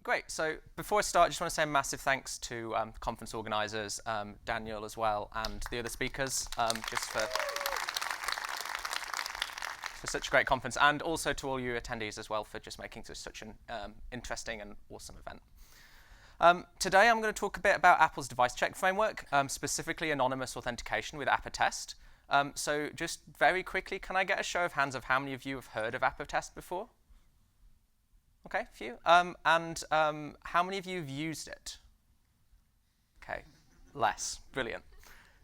Great. So before I start, I just want to say a massive thanks to conference organisers, Daniel as well, and the other speakers, just for such a great conference, and also to all you attendees as well for just making this such an interesting and awesome event. Today I'm going to talk a bit about Apple's DeviceCheck framework, specifically anonymous authentication with Attest. So just very quickly, can I get a show of hands of how many of you have heard of Attest before? Okay, a few. And how many of you have used it? Okay, less. Brilliant.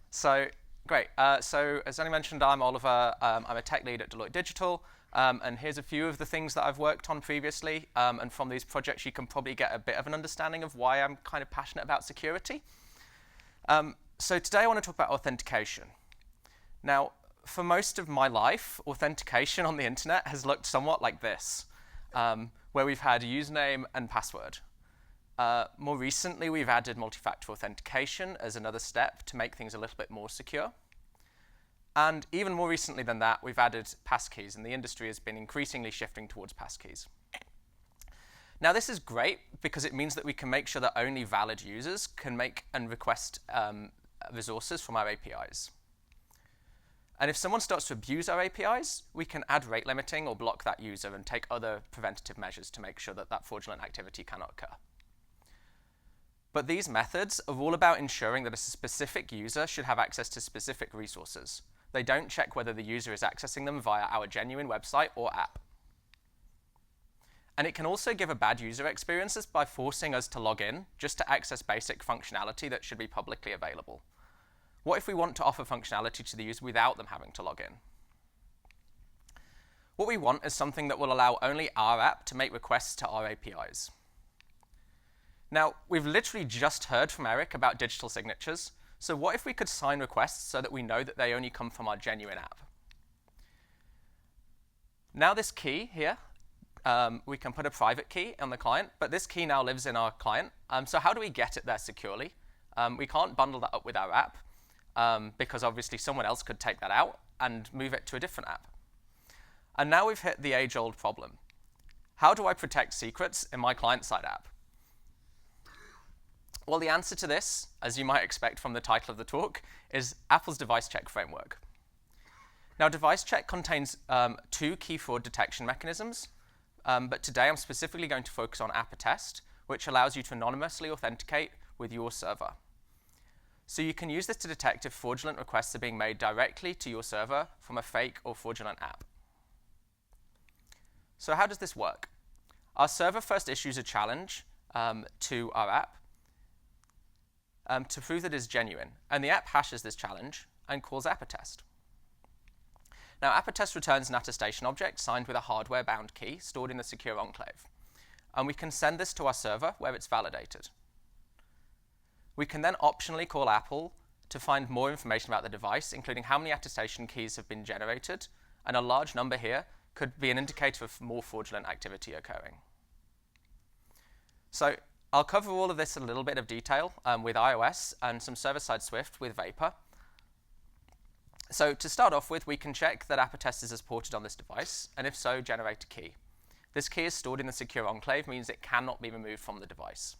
So, great. So, as Danny mentioned, I'm Oliver. I'm a tech lead at Deloitte Digital. And here's a few of the things that I've worked on previously. And from these projects, you can probably get a bit of an understanding of why I'm kind of passionate about security. So today I want to talk about authentication. Now, for most of my life, authentication on the internet has looked somewhat like this. Where we've had username and password. More recently, we've added multi-factor authentication as another step to make things a little bit more secure. And even more recently than that, we've added passkeys, and the industry has been increasingly shifting towards passkeys. Now, this is great because it means that we can make sure that only valid users can make and request resources from our APIs. And if someone starts to abuse our APIs, we can add rate limiting or block that user and take other preventative measures to make sure that that fraudulent activity cannot occur. But these methods are all about ensuring that a specific user should have access to specific resources. They don't check whether the user is accessing them via our genuine website or app. And it can also give a bad user experiences by forcing us to log in just to access basic functionality that should be publicly available. What if we want to offer functionality to the user without them having to log in? What we want is something that will allow only our app to make requests to our APIs. Now, we've literally just heard from Eric about digital signatures, so what if we could sign requests so that we know that they only come from our genuine app? Now this key here, we can put a private key on the client, but this key now lives in our client. So how do we get it there securely? We can't bundle that up with our app. Because obviously someone else could take that out and move it to a different app. And now we've hit the age-old problem. How do I protect secrets in my client-side app? Well, the answer to this, as you might expect from the title of the talk, is Apple's DeviceCheck framework. Now, DeviceCheck contains two key fraud detection mechanisms, but today I'm specifically going to focus on Attest, which allows you to anonymously authenticate with your server. So you can use this to detect if fraudulent requests are being made directly to your server from a fake or fraudulent app. So how does this work? Our server first issues a challenge to our app to prove that it is genuine. And the app hashes this challenge and calls Attest. Now, Attest returns an attestation object signed with a hardware-bound key stored in the secure enclave. And we can send this to our server where it's validated. We can then optionally call Apple to find more information about the device, including how many attestation keys have been generated, and a large number here could be an indicator of more fraudulent activity occurring. So I'll cover all of this in a little bit of detail with iOS and some ServerSide.swift with Vapor. So to start off with, we can check that Attest is supported on this device, and if so, generate a key. This key is stored in the secure enclave, means it cannot be removed from the device.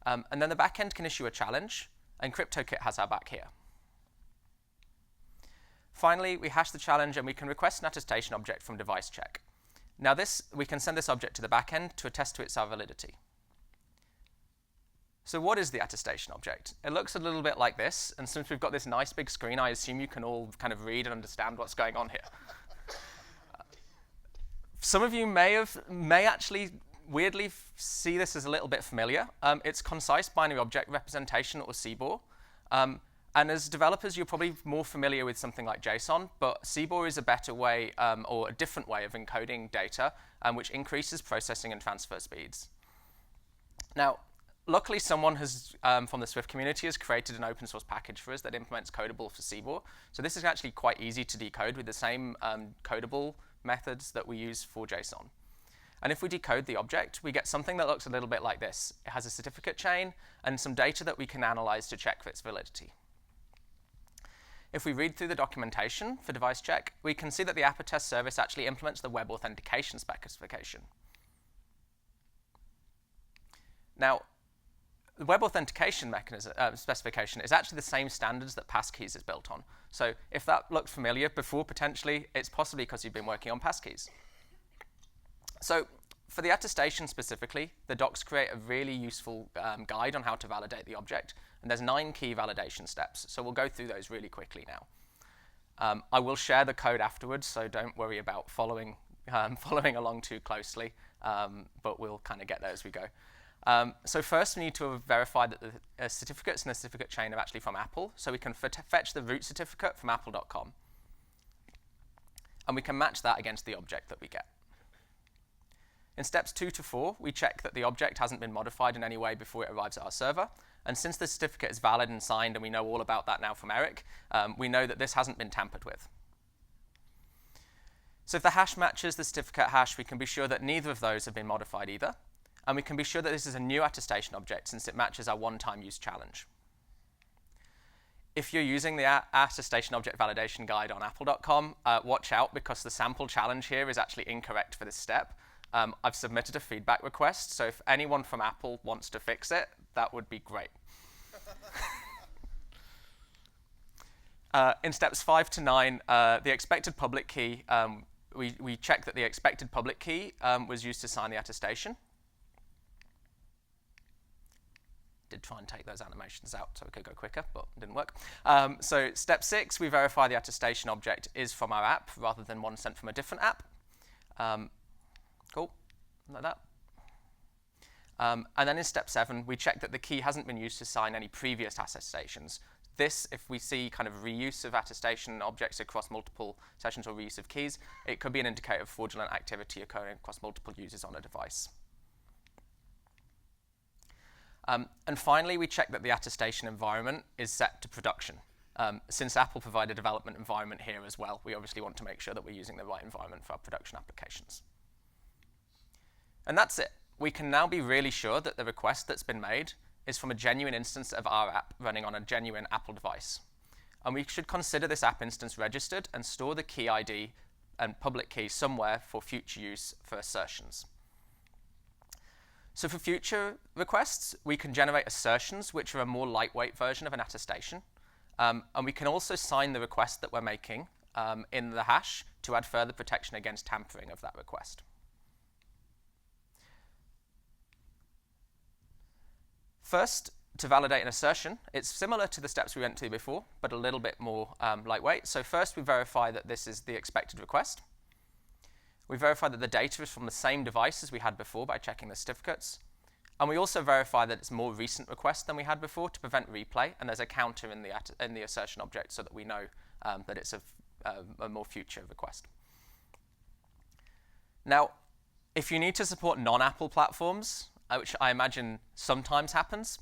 And then the backend can issue a challenge, and CryptoKit has our back here. Finally, we hash the challenge, and we can request an attestation object from DeviceCheck. Now we can send this object to the backend to attest to its validity. So what is the attestation object? It looks a little bit like this, and since we've got this nice big screen, I assume you can all kind of read and understand what's going on here. Some of you may actually weirdly see this as a little bit familiar. It's concise binary object representation, or CBOR. And as developers, you're probably more familiar with something like JSON, but CBOR is a better way, or a different way of encoding data, which increases processing and transfer speeds. Now, luckily, someone from the Swift community has created an open source package for us that implements codable for CBOR. So this is actually quite easy to decode with the same codable methods that we use for JSON. And if we decode the object, we get something that looks a little bit like this. It has a certificate chain and some data that we can analyze to check for its validity. If we read through the documentation for DeviceCheck, we can see that the Attest service actually implements the web authentication specification. Now, the web authentication mechanism specification is actually the same standards that passkeys is built on. So if that looked familiar before, potentially, it's possibly because you've been working on passkeys. So for the attestation specifically, the docs create a really useful guide on how to validate the object. And there's 9 key validation steps. So we'll go through those really quickly now. I will share the code afterwards, so don't worry about following along too closely. But we'll kind of get there as we go. So first, we need to verify that the certificates in the certificate chain are actually from Apple. So we can fetch the root certificate from apple.com. And we can match that against the object that we get. In steps 2 to 4, we check that the object hasn't been modified in any way before it arrives at our server. And since the certificate is valid and signed, and we know all about that now from Eric, we know that this hasn't been tampered with. So if the hash matches the certificate hash, we can be sure that neither of those have been modified either. And we can be sure that this is a new attestation object since it matches our one-time use challenge. If you're using the attestation object validation guide on apple.com, watch out because the sample challenge here is actually incorrect for this step. I've submitted a feedback request, so if anyone from Apple wants to fix it, that would be great. In steps 5 to 9, the expected public key, we check that the expected public key was used to sign the attestation. Did try and take those animations out so it could go quicker, but it didn't work. So step 6, we verify the attestation object is from our app rather than one sent from a different app. Cool, like that. And then in step 7, we check that the key hasn't been used to sign any previous attestations. This, if we see kind of reuse of attestation objects across multiple sessions or reuse of keys, it could be an indicator of fraudulent activity occurring across multiple users on a device. And finally, we check that the attestation environment is set to production. Since Apple provided a development environment here as well, we obviously want to make sure that we're using the right environment for our production applications. And that's it. We can now be really sure that the request that's been made is from a genuine instance of our app running on a genuine Apple device. And we should consider this app instance registered and store the key ID and public key somewhere for future use for assertions. So for future requests, we can generate assertions, which are a more lightweight version of an attestation. And we can also sign the request that we're making in the hash to add further protection against tampering of that request. First, to validate an assertion, it's similar to the steps we went through before, but a little bit more lightweight. So first, we verify that this is the expected request. We verify that the data is from the same device as we had before by checking the certificates. And we also verify that it's a more recent request than we had before to prevent replay, and there's a counter in the assertion object so that we know that it's a more future request. Now, if you need to support non-Apple platforms, which I imagine sometimes happens,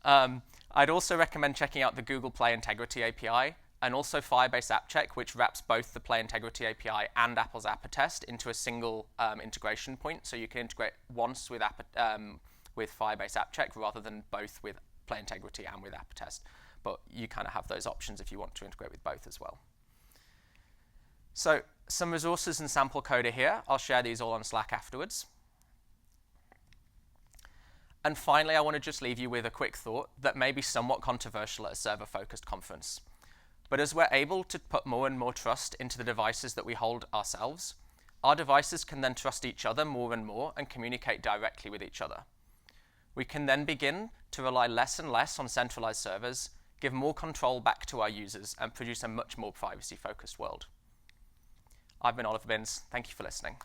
I'd also recommend checking out the Google Play Integrity API and also Firebase App Check, which wraps both the Play Integrity API and Apple's Attest into a single integration point. So you can integrate once with Firebase App Check rather than both with Play Integrity and with Attest. But you kind of have those options if you want to integrate with both as well. So some resources and sample code are here. I'll share these all on Slack afterwards. And finally, I want to just leave you with a quick thought that may be somewhat controversial at a server-focused conference. But as we're able to put more and more trust into the devices that we hold ourselves, our devices can then trust each other more and more and communicate directly with each other. We can then begin to rely less and less on centralized servers, give more control back to our users, and produce a much more privacy-focused world. I've been Oliver Binns. Thank you for listening.